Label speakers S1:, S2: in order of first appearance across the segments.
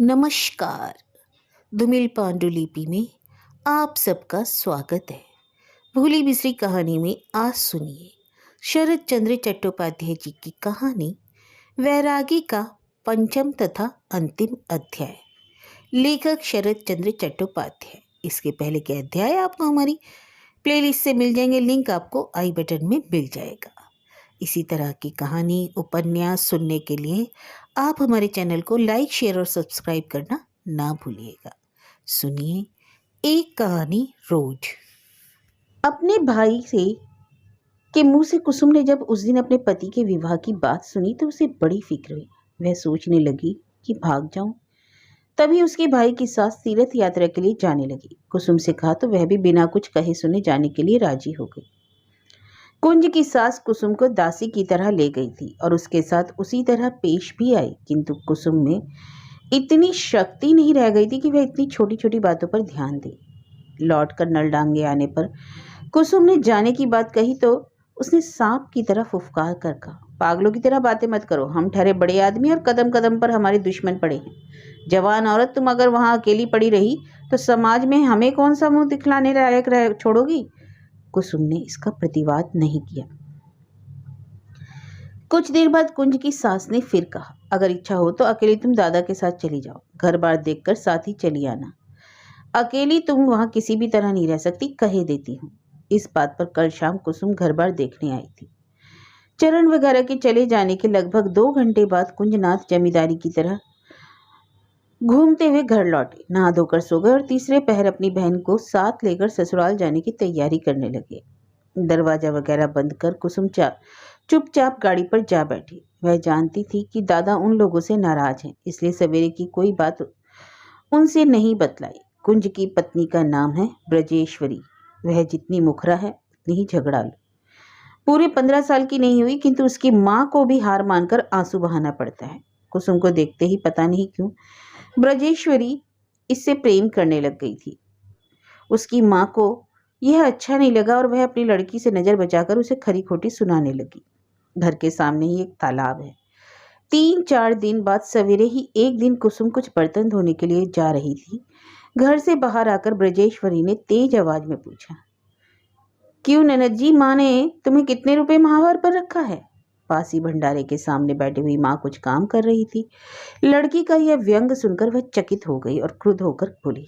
S1: नमस्कार। धूमिल पांडुलिपि में आप सबका स्वागत है। भूली बिसरी कहानी में आज सुनिए शरत चंद्र चट्टोपाध्याय जी की कहानी वैरागी का पंचम तथा अंतिम अध्याय। लेखक शरत चंद्र चट्टोपाध्याय। इसके पहले के अध्याय आपको हमारी प्लेलिस्ट से मिल जाएंगे, लिंक आपको आई बटन में मिल जाएगा। इसी तरह की कहानी उपन्यास सुनने के लिए आप हमारे चैनल को लाइक, शेयर और सब्सक्राइब करना ना भूलिएगा। सुनिए एक कहानी रोज। अपने भाई से के मुंह से कुसुम ने जब उस दिन अपने पति के विवाह की बात सुनी तो उसे बड़ी फिक्र हुई। वह सोचने लगी कि भाग जाऊं। तभी उसके भाई की सास तीर्थ यात्रा के लिए जाने लगी। कुसुम से कहा तो वह भी बिना कुछ कहे सुने जाने के लिए राजी हो गई। कुंज की सास कुसुम को दासी की तरह ले गई थी और उसके साथ उसी तरह पेश भी आई, किंतु कुसुम में इतनी शक्ति नहीं रह गई थी कि वह इतनी छोटी छोटी बातों पर ध्यान दे। लौटकर नल डांगे आने पर कुसुम ने जाने की बात कही तो उसने सांप की तरह फुफकार कर कहा, पागलों की तरह बातें मत करो। हम ठहरे बड़े आदमी और कदम कदम पर हमारे दुश्मन पड़े हैं। जवान औरत, तुम अगर वहां अकेली पड़ी रही तो समाज में हमें कौन सा मुंह दिखलाने लायक छोड़ोगी। कुसुम ने इसका प्रतिवाद नहीं किया। कुछ देर बाद कुंज की सास ने फिर कहा, अगर इच्छा हो तो अकेली तुम दादा के साथ चली जाओ। घर बार देखकर साथ ही चली आना। अकेली तुम वहां किसी भी तरह नहीं रह सकती, कहे देती हूँ। इस बात पर कल शाम कुसुम घर बार देखने आई थी। चरण वगैरह के चले जाने के लगभग 2 घंटे बाद कुंजनाथ जमींदारी की तरह घूमते हुए घर लौटे, नहा धोकर सो गए और तीसरे पहर अपनी बहन को साथ लेकर ससुराल जाने की तैयारी करने लगे। दरवाजा वगैरह बंद कर कुसुम चुपचाप गाड़ी पर जा बैठी। वह जानती थी कि दादा उन लोगों से नाराज हैं, इसलिए सवेरे की कोई बात उनसे नहीं बतलाई। कुंज की पत्नी का नाम है ब्रजेश्वरी। वह जितनी मुखरा है उतनी ही झगड़ालू। पूरे 15 साल की नहीं हुई, किंतु उसकी माँ को भी हार मानकर आंसू बहाना पड़ता है। कुसुम को देखते ही पता नहीं क्यों ब्रजेश्वरी इससे प्रेम करने लग गई थी। उसकी माँ को यह अच्छा नहीं लगा और वह अपनी लड़की से नजर बचाकर उसे खरी खोटी सुनाने लगी। घर के सामने ही एक तालाब है। 3-4 दिन बाद सवेरे ही एक दिन कुसुम कुछ बर्तन धोने के लिए जा रही थी। घर से बाहर आकर ब्रजेश्वरी ने तेज आवाज में पूछा, क्यों ननद जी, माँ ने तुम्हें कितने रुपए माहवार पर रखा है। पास ही भंडारे के सामने बैठी हुई माँ कुछ काम कर रही थी। लड़की का यह व्यंग सुनकर वह चकित हो गई और क्रुद्ध होकर बोली,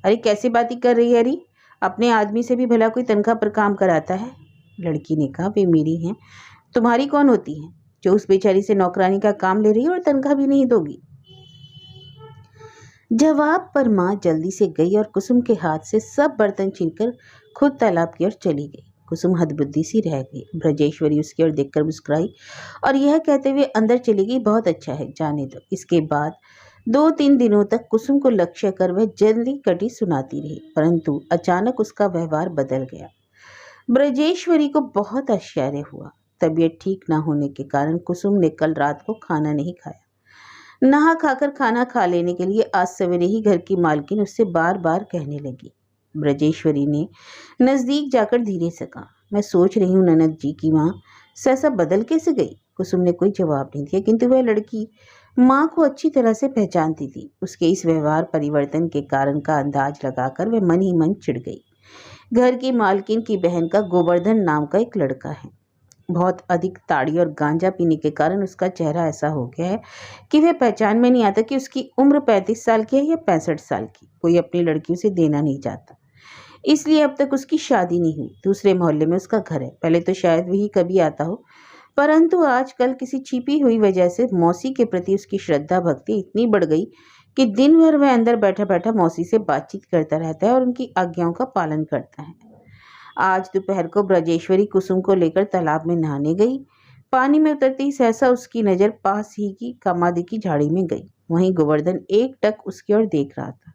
S1: अरे कैसी बातें कर रही है अरे, अपने आदमी से भी भला कोई तनख्वाह पर काम कराता है। लड़की ने कहा, वे मेरी हैं, तुम्हारी कौन होती है जो उस बेचारी से नौकरानी का काम ले रही है और तनख्वाह भी नहीं दोगी। जवाब पर माँ जल्दी से गई और कुसुम के हाथ से सब बर्तन छीनकर खुद तालाब की ओर चली गई। कुसुम हदबुद्धी सी रह गई। ब्रजेश्वरी उसकी ओर देखकर मुस्कुराई और यह कहते हुए अंदर चली गई, बहुत अच्छा है, जाने दो। इसके बाद 2-3 दिनों तक कुसुम को लक्ष्य कर वह जल्दी कटी सुनाती रही, परंतु अचानक उसका व्यवहार बदल गया। ब्रजेश्वरी को बहुत आश्चर्य हुआ। तबीयत ठीक न होने के कारण कुसुम ने कल रात को खाना नहीं खाया। नहा खाकर खाना खा लेने के लिए आज सवेरे ही घर की मालकिन उससे बार बार कहने लगी। ब्रजेश्वरी ने नजदीक जाकर धीरे से कहा, मैं सोच रही हूँ ननद जी की माँ सहसा बदल कैसे गई। कुसुम ने कोई जवाब नहीं दिया, किंतु वह लड़की माँ को अच्छी तरह से पहचानती थी। उसके इस व्यवहार परिवर्तन के कारण का अंदाज लगाकर वह मन ही मन चिढ़ गई। घर की मालकिन की बहन का गोवर्धन नाम का एक लड़का है। बहुत अधिक ताड़ी और गांजा पीने के कारण उसका चेहरा ऐसा हो गया है कि वह पहचान में नहीं आता कि उसकी उम्र 35 साल की है या 65 साल की। कोई अपनी लड़की उसे देना नहीं चाहता, इसलिए अब तक उसकी शादी नहीं हुई। दूसरे मोहल्ले में उसका घर है। पहले तो शायद वही कभी आता हो, परंतु आजकल किसी छिपी हुई वजह से मौसी के प्रति उसकी श्रद्धा भक्ति इतनी बढ़ गई कि दिन भर वह अंदर बैठा बैठा मौसी से बातचीत करता रहता है और उनकी आज्ञाओं का पालन करता है। आज दोपहर को ब्रजेश्वरी कुसुम को लेकर तालाब में नहाने गई। पानी में उतरते ही सहसा उसकी नजर पास ही की कमादी की झाड़ी में गई। वहीं गोवर्धन एकटक उसकी ओर देख रहा था।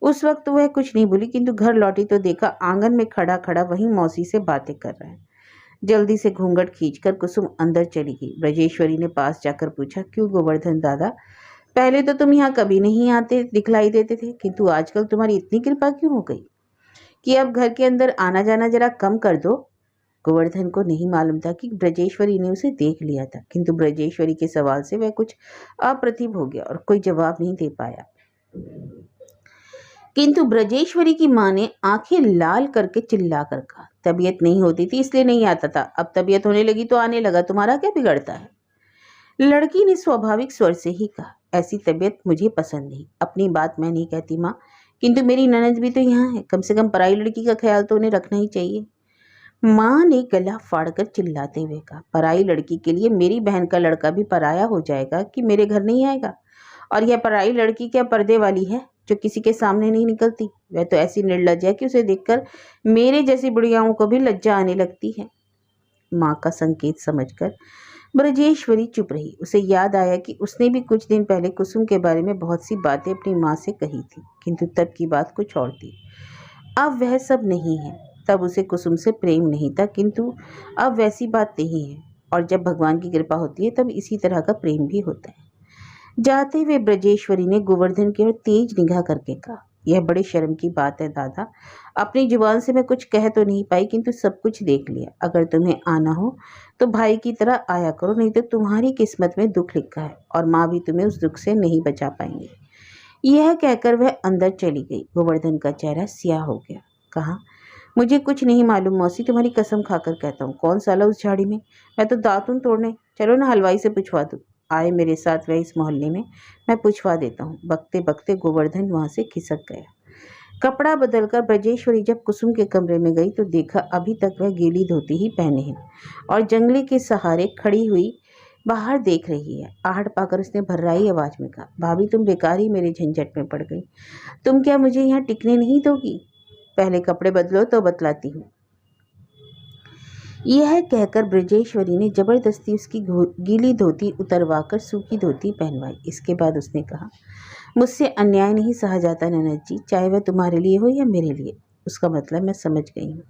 S1: उस वक्त वह कुछ नहीं बोली, किंतु घर लौटी तो देखा आंगन में खड़ा खड़ा वहीं मौसी से बातें कर रहा है। जल्दी से घूंघट खींचकर कुसुम अंदर चली गई। ब्रजेश्वरी ने पास जाकर पूछा, क्यों गोवर्धन दादा, पहले तो तुम यहाँ कभी नहीं आते दिखलाई देते थे, किंतु आजकल तुम्हारी इतनी कृपा क्यों हो गई कि अब घर के अंदर आना जाना जरा कम कर दो। गोवर्धन को नहीं मालूम था कि ब्रजेश्वरी ने उसे देख लिया था, किंतु ब्रजेश्वरी के सवाल से वह कुछ अप्रतिभ हो गया और कोई जवाब नहीं दे पाया। किंतु ब्रजेश्वरी की माँ ने आंखें लाल करके चिल्ला कर कहा, तबीयत नहीं होती थी इसलिए नहीं आता था, अब तबीयत होने लगी तो आने लगा, तुम्हारा क्या बिगड़ता है। लड़की ने स्वाभाविक स्वर से ही कहा, ऐसी तबीयत मुझे पसंद नहीं। अपनी बात मैं नहीं कहती माँ, किंतु मेरी ननद भी तो यहाँ है, कम से कम पराई लड़की का ख्याल तो उन्हें रखना ही चाहिए। माँ ने गला फाड़कर चिल्लाते हुए कहा, पराई लड़की के लिए मेरी बहन का लड़का भी पराया हो जाएगा कि मेरे घर नहीं आएगा। और यह पराई लड़की क्या पर्दे वाली है जो किसी के सामने नहीं निकलती। वह तो ऐसी निर्लज्ज है कि उसे देखकर मेरे जैसी बुढ़ियाओं को भी लज्जा आने लगती है। माँ का संकेत समझकर ब्रजेश्वरी चुप रही। उसे याद आया कि उसने भी कुछ दिन पहले कुसुम के बारे में बहुत सी बातें अपनी माँ से कही थी, किंतु तब की बात कुछ और थी। अब वह सब नहीं है। तब उसे कुसुम से प्रेम नहीं था, किंतु अब वैसी बात नहीं है। और जब भगवान की कृपा होती है तब इसी तरह का प्रेम भी होता है। जाते हुए ब्रजेश्वरी ने गोवर्धन की ओर तेज निगाह करके कहा, यह बड़े शर्म की बात है दादा, अपनी जुबान से मैं कुछ कह तो नहीं पाई, किंतु सब कुछ देख लिया। अगर तुम्हें आना हो तो भाई की तरह आया करो, नहीं तो तुम्हारी किस्मत में दुख लिखा है और माँ भी तुम्हें उस दुख से नहीं बचा पाएंगे। यह कहकर वह अंदर चली गई। गोवर्धन का चेहरा स्याह हो गया। कहा, मुझे कुछ नहीं मालूम मौसी, तुम्हारी कसम खाकर कहता हूँ। कौन साला उस झाड़ी में? मैं तो दातुन तोड़ने, चलो ना हलवाई से पूछवा दूँ। आए मेरे साथ वह इस मोहल्ले में, मैं पूछवा देता हूँ। बकते बकते गोवर्धन वहां से खिसक गया। कपड़ा बदलकर ब्रजेश्वरी जब कुसुम के कमरे में गई तो देखा अभी तक वह गीली धोती ही पहने है और जंगले के सहारे खड़ी हुई बाहर देख रही है। आहट पाकर उसने भर्राई आवाज में कहा, भाभी तुम बेकार ही मेरे झंझट में पड़ गई। तुम क्या मुझे यहाँ टिकने नहीं दोगी? पहले कपड़े बदलो तो बतलाती हूँ। यह कहकर ब्रजेश्वरी ने जबरदस्ती उसकी गीली धोती उतरवाकर सूखी धोती पहनवाई। इसके बाद उसने कहा, मुझसे अन्याय नहीं सहा जाता ननद जी, चाहे वह तुम्हारे लिए हो या मेरे लिए। उसका मतलब मैं समझ गई हूँ।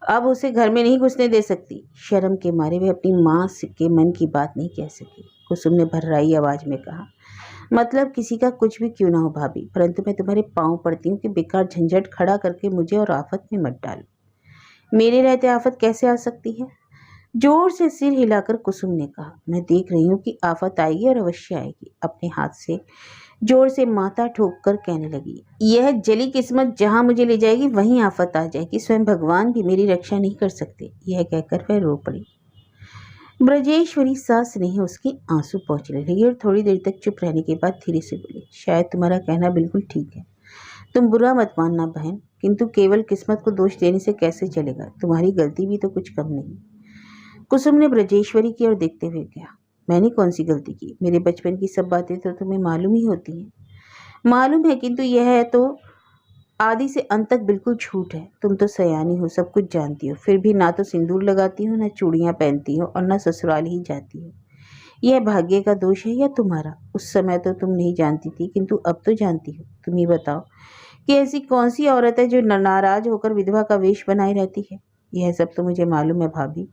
S1: अब उसे घर में नहीं घुसने दे सकती। शर्म के मारे वे अपनी माँ के मन की बात नहीं कह सकी। कुसुम ने भर्राई आवाज में कहा, मतलब किसी का कुछ भी क्यों ना हो भाभी, परंतु मैं तुम्हारे पाँव पड़ती हूँ कि बेकार झंझट खड़ा करके मुझे और आफत में मत डालो। मेरे रहते आफत कैसे आ सकती है? जोर से सिर हिलाकर कुसुम ने कहा, मैं देख रही हूँ कि आफत आएगी और अवश्य आएगी। अपने हाथ से जोर से माथा ठोककर कहने लगी, यह जली किस्मत जहां मुझे ले जाएगी वहीं आफत आ जाएगी। स्वयं भगवान भी मेरी रक्षा नहीं कर सकते। यह कहकर वह रो पड़ी। ब्रजेश्वरी सांस नहीं उसकी आंसू पहुंचने लगी और थोड़ी देर तक चुप रहने के बाद धीरे से बोली, शायद तुम्हारा कहना बिल्कुल ठीक है। तुम बुरा मत मानना बहन, किंतु केवल किस्मत को दोष देने से कैसे चलेगा? तुम्हारी गलती भी तो कुछ कम नहीं। कुसुम ने ब्रजेश्वरी की ओर देखते हुए कहा, मैंने कौन सी गलती की? मेरे बचपन की सब बातें तो तुम्हें मालूम ही होती हैं। मालूम है, किंतु यह है तो आदि से अंत तक बिल्कुल झूठ है। तुम तो सयानी हो, सब कुछ जानती हो, फिर भी ना तो सिंदूर लगाती हो, ना चूड़ियां पहनती हो और ना ससुराल ही जाती हो। यह भाग्य का दोष है या तुम्हारा? उस समय तो तुम नहीं जानती थी, किंतु अब तो जानती हो। तुम ही बताओ कि ऐसी कौन सी औरत है जो नाराज होकर विधवा का वेश बनाए रहती है? यह सब तो मुझे मालूम है भाभी,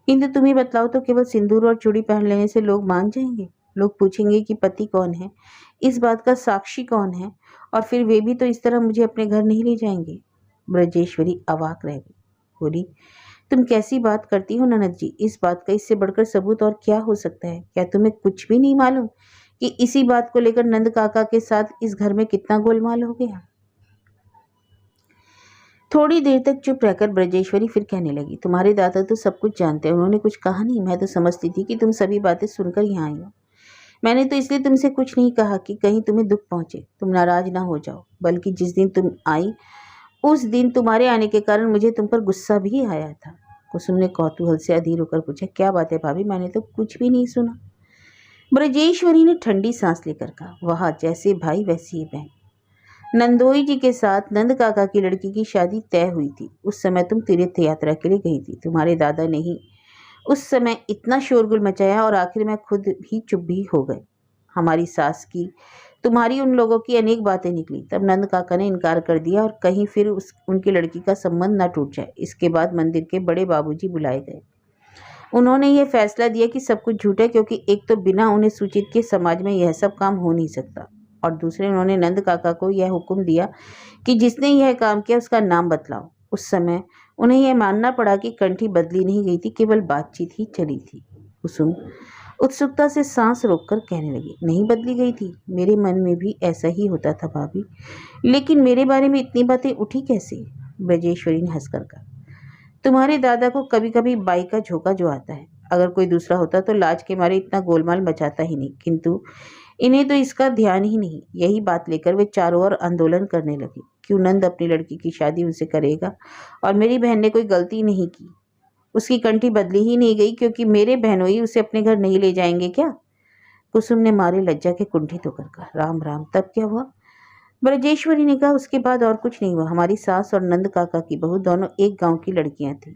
S1: किंतु तुम ही बतलाओ तो केवल सिंदूर और चूड़ी पहन लेने से लोग मान जाएंगे? लोग पूछेंगे कि पति कौन है, इस बात का साक्षी कौन है, और फिर वे भी तो इस तरह मुझे अपने घर नहीं ले जाएंगे। ब्रजेश्वरी अवाक रह गई। बोली, तुम कैसी बात करती हो ननद जी? इस बात का इससे बढ़कर सबूत और क्या हो सकता है? क्या तुम्हें कुछ भी नहीं मालूम कि इसी बात को लेकर नंद काका के साथ इस घर में कितना गोलमाल हो गया? थोड़ी देर तक चुप रहकर ब्रजेश्वरी फिर कहने लगी, तुम्हारे दादा तो सब कुछ जानते हैं, उन्होंने कुछ कहा नहीं। मैं तो समझती थी कि तुम सभी बातें सुनकर यहाँ आई हो। मैंने तो इसलिए तुमसे कुछ नहीं कहा कि कहीं तुम्हें दुख पहुंचे, तुम नाराज ना हो जाओ। बल्कि जिस दिन तुम आई उस दिन तुम्हारे आने के कारण मुझे तुम पर गुस्सा भी आया था। कुसुम ने कौतूहल से अधीर होकर पूछा, क्या बात है भाभी? मैंने तो कुछ भी नहीं सुना। ब्रजेश्वरी ने ठंडी सांस लेकर कहा, वाह, जैसे भाई वैसी ही बहन। नंदोई जी के साथ नंद काका की लड़की की शादी तय हुई थी। उस समय तुम तीर्थ यात्रा के लिए गई थी। तुम्हारे दादा ने ही उस समय इतना शोरगुल मचाया और आखिर में खुद भी चुप भी हो गए। हमारी सास की, तुम्हारी, उन लोगों की अनेक बातें निकली। तब नंद काका ने इनकार कर दिया और कहीं फिर उनकी लड़की का संबंध न टूट जाए। इसके बाद मंदिर के बड़े बाबूजी बुलाए गए। उन्होंने ये फैसला दिया कि सब कुछ झूठ है, क्योंकि एक तो बिना उन्हें सूचित किए समाज में यह सब काम हो नहीं सकता, और दूसरे उन्होंने नंद काका को यह हुक्म दिया कि जिसने यह काम किया उसका नाम बतलाओ। उस समय उन्हें यह मानना पड़ा कि कंठी बदली नहीं गई थी, केवल बातचीत ही चली थी। कुसुम, उत्सुकता से सांस रोककर कहने लगी, नहीं बदली गई थी, मेरे मन में भी ऐसा ही होता था भाभी, लेकिन मेरे बारे में इतनी बातें उठी कैसे? ब्रजेश्वरी ने हंसकर कहा, तुम्हारे दादा को कभी कभी बाई का झोंका जो आता है, अगर कोई दूसरा होता तो लाज के मारे इतना गोलमाल मचाता ही नहीं, किंतु इन्हें तो इसका ध्यान ही नहीं। यही बात लेकर वे चारों ओर आंदोलन करने लगे, क्यों नंद अपनी लड़की की शादी उनसे करेगा, और मेरी बहन ने कोई गलती नहीं की, उसकी कंठी बदली ही नहीं गई, क्योंकि मेरे बहनोई उसे अपने घर नहीं ले जाएंगे क्या? कुसुम ने मारे लज्जा के कुंठित होकर कहा, राम राम, तब क्या हुआ? ब्रजेश्वरी ने कहा, उसके बाद और कुछ नहीं हुआ। हमारी सास और नंद काका की बहू दोनों एक गांव की लड़कियां थीं।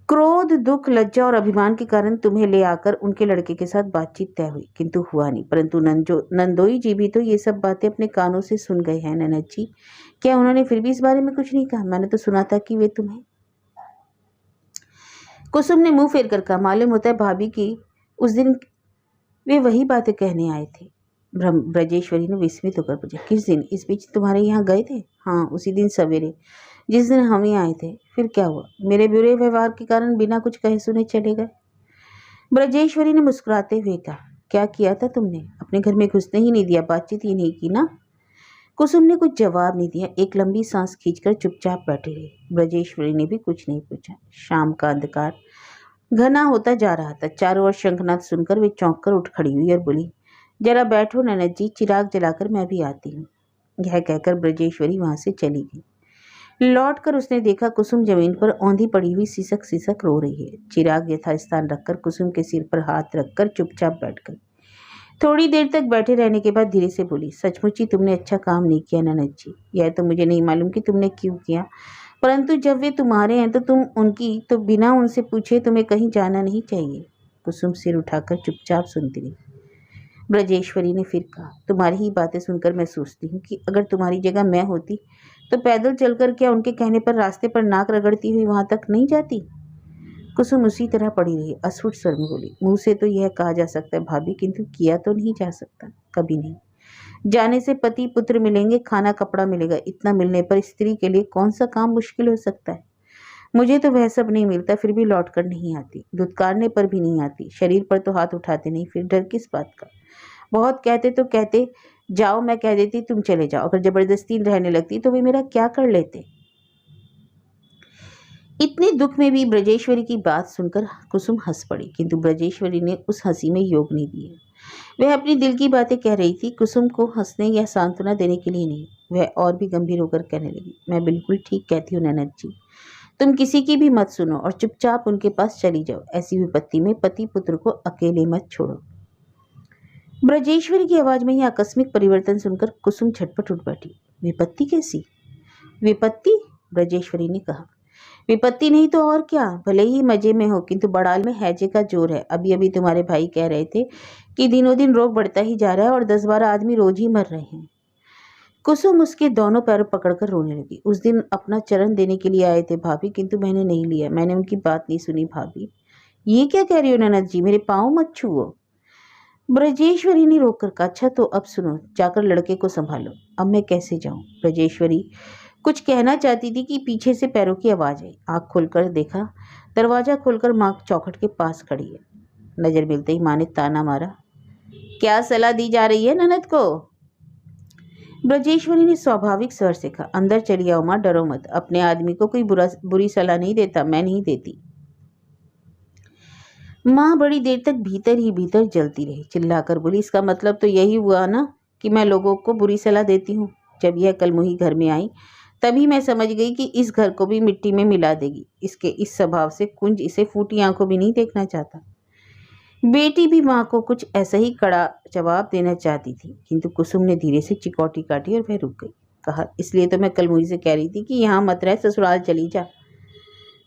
S1: क्रोध, दुख, लज्जा और अभिमान के कारण तुम्हें ले आकर उनके लड़के के साथ बातचीत तय हुई, किंतु हुआ नहीं। परंतु नंदोई जी भी तो ये सब बातें अपने कानों से सुन गए हैं ननद जी। क्या उन्होंने फिर भी इस बारे में कुछ नहीं कहा? मैंने तो सुना था कि वे तुम्हें। कुसुम ने मुंह फेर कर कहा, मालूम होता है भाभी की उस दिन वे वही बातें कहने आए थे। ब्रजेश्वरी ने विस्मित होकर पूछा, किस दिन? इस बीच तुम्हारे यहाँ गए थे? हाँ, उसी दिन सवेरे, जिस दिन हम ही आए थे। फिर क्या हुआ? मेरे बुरे व्यवहार के कारण बिना कुछ कहे सुने चले गए। ब्रजेश्वरी ने मुस्कुराते हुए कहा, क्या किया था तुमने? अपने घर में घुसने ही नहीं दिया, बातचीत ही नहीं की ना? कुसुम ने कुछ जवाब नहीं दिया, एक लंबी सांस खींचकर चुपचाप बैठी रही। ब्रजेश्वरी ने भी कुछ नहीं पूछा। शाम का अंधकार घना होता जा रहा था। चारों ओर शंखनाद सुनकर वे चौंक कर उठ खड़ी हुई और बोली, जरा बैठो ननद जी, चिराग जलाकर मैं भी आती हूँ। यह कहकर ब्रजेश्वरी वहां से चली गई। लौटकर उसने देखा कुसुम जमीन पर औंधी पड़ी हुई सिसक सिसक रो रही है। चिराग यथास्थान रखकर कुसुम के सिर पर हाथ रखकर चुपचाप बैठ गई। थोड़ी देर तक बैठे रहने के बाद धीरे से बोली, सचमुच ही तुमने अच्छा काम नहीं किया ननद जी। यह तो मुझे नहीं मालूम कि तुमने क्यों किया, परंतु जब वे तुम्हारे हैं तो तुम उनकी, तो बिना उनसे पूछे तुम्हें कहीं जाना नहीं चाहिए। कुसुम सिर उठाकर चुपचाप सुनती रही। ब्रजेश्वरी ने फिर कहा, तुम्हारी ही बातें सुनकर मैं सोचती हूँ कि अगर तुम्हारी जगह मैं होती तो पैदल चलकर क्या उनके कहने पर रास्ते पर नाक रगड़ती हुई वहां तक नहीं जाती? कुसुम उसी तरह पड़ी रही, अस्फुट स्वर में बोली, मुंह से तो यह कहा जा सकता है भाभी, किंतु किया तो नहीं जा सकता, कभी नहीं। जाने से पति पुत्र मिलेंगे, खाना कपड़ा मिलेगा, इतना मिलने पर स्त्री के लिए कौन सा काम मुश्किल हो सकता है? मुझे तो वह सब नहीं मिलता, फिर भी लौट कर नहीं आती, दुत्कारने पर भी नहीं आती, शरीर पर तो हाथ उठाते नहीं, फिर डर किस बात का? बहुत कहते तो कहते जाओ, मैं कह देती तुम चले जाओ, अगर जबरदस्ती रहने लगती तो वे मेरा क्या कर लेते? इतने दुख में भी ब्रजेश्वरी की बात सुनकर कुसुम हंस पड़ी, किंतु ब्रजेश्वरी ने उस हंसी में योग नहीं दिया। वह अपनी दिल की बातें कह रही थी, कुसुम को हंसने या सांत्वना देने के लिए नहीं। वह और भी गंभीर होकर कहने लगी, मैं बिल्कुल ठीक कहती हूँ ननद जी, तुम किसी की भी मत सुनो और चुपचाप उनके पास चली जाओ। ऐसी विपत्ति में पति पुत्र को अकेले मत छोड़ो। ब्रजेश्वरी की आवाज में ही आकस्मिक परिवर्तन सुनकर कुसुम झटपट उठ बैठी। विपत्ति कैसी? विपत्ति? ब्रजेश्वरी ने कहा, विपत्ति नहीं तो और क्या, भले ही मजे में हो, किंतु बड़ाल में हैजे का जोर है। अभी अभी तुम्हारे भाई कह रहे थे कि दिनों दिन रोग बढ़ता ही जा रहा है और 10-12 आदमी रोज ही मर रहे हैं। कुसुम उसके दोनों पैरों पकड़कर रोने लगी। उस दिन अपना चरण देने के लिए आए थे भाभी, किंतु मैंने नहीं लिया, मैंने उनकी बात नहीं सुनी भाभी। ये क्या कह रही हो ननद जी, मेरे पाँव मत छुओ। ब्रजेश्वरी ने रोककर कहा, अच्छा तो अब सुनो, जाकर लड़के को संभालो। अब मैं कैसे जाऊं? ब्रजेश्वरी कुछ कहना चाहती थी कि पीछे से पैरों की आवाज आई। आंख खोलकर देखा, दरवाजा खोलकर माँ चौखट के पास खड़ी है। नजर मिलते ही माँ ने ताना मारा, क्या सलाह दी जा रही है ननद को? ब्रजेश्वरी ने स्वाभाविक स्वर से कहा, अंदर चली आओ माँ, डरो मत, अपने आदमी को कोई बुरी सलाह नहीं देता, मैं नहीं देती। माँ बड़ी देर तक भीतर ही भीतर जलती रही, चिल्लाकर बोली, इसका मतलब तो यही हुआ ना कि मैं लोगों को बुरी सलाह देती हूँ। जब यह कलमुही घर में आई तभी मैं समझ गई कि इस घर को भी मिट्टी में मिला देगी। इसके इस स्वभाव से कुंज इसे फूटी आंखों भी नहीं देखना चाहता। बेटी भी माँ को कुछ ऐसा ही कड़ा जवाब देना चाहती थी, किंतु कुसुम ने धीरे से चिकौटी काटी और वह रुक गई। कहा, इसलिए तो मैं कलमुही से कह रही थी कि यहाँ मत रह, ससुराल चली जा।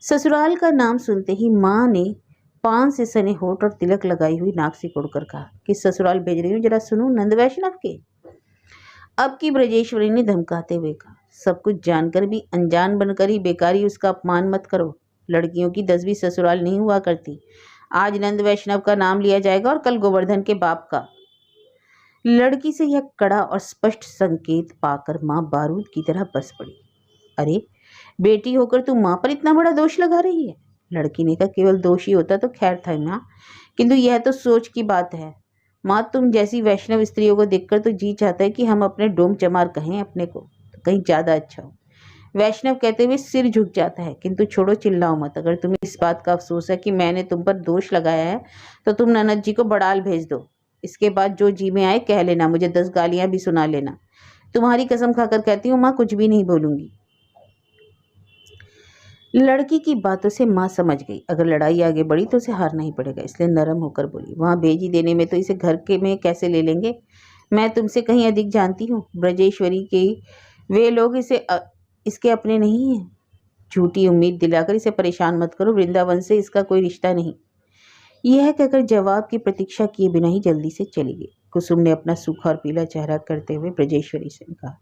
S1: ससुराल का नाम सुनते ही माँ ने पान से सने होठ और तिलक लगाई हुई नाक से कोड़कर कहा, कि ससुराल भेज रही हूँ, जरा सुनो नंद वैष्णव के। अब की ब्रजेश्वरी ने धमकाते हुए कहा, सब कुछ जानकर भी अनजान बनकर ही बेकारी उसका अपमान मत करो। लड़कियों की 10वीं ससुराल नहीं हुआ करती। आज नंद वैष्णव का नाम लिया जाएगा और कल गोवर्धन के बाप का। लड़की से यह कड़ा और स्पष्ट संकेत पाकर माँ बारूद की तरह बस पड़ी। अरे बेटी होकर तू माँ पर इतना बड़ा दोष लगा रही है? लड़की ने कहा, केवल दोष ही होता तो खैर था माँ, किंतु यह तो सोच की बात है। माँ, तुम जैसी वैष्णव स्त्रियों को देखकर तो जी चाहता है कि हम अपने डोम चमार कहें अपने को, तो कहीं ज्यादा अच्छा हो। वैष्णव कहते हुए सिर झुक जाता है। किंतु छोड़ो, चिल्लाओ मत। अगर तुम्हें इस बात का अफसोस है कि मैंने तुम पर दोष लगाया है तो तुम ननद जी को बड़ाल भेज दो। इसके बाद जो जी में आए कह लेना, मुझे 10 गालियां भी सुना लेना। तुम्हारी कसम खाकर कहती हूँ माँ, कुछ भी नहीं बोलूंगी। लड़की की बातों से माँ समझ गई, अगर लड़ाई आगे बढ़ी तो उसे हारना ही पड़ेगा, इसलिए नरम होकर बोली, वहां भेजी देने में तो इसे घर के में कैसे ले लेंगे। मैं तुमसे कहीं अधिक जानती हूँ ब्रजेश्वरी के। वे लोग इसके अपने नहीं हैं। झूठी उम्मीद दिलाकर इसे परेशान मत करो, वृंदावन से इसका कोई रिश्ता नहीं। यह कहकर जवाब की प्रतीक्षा किए बिना ही जल्दी से चली गई। कुसुम ने अपना सूखा और पीला चेहरा करते हुए ब्रजेश्वरी से कहा,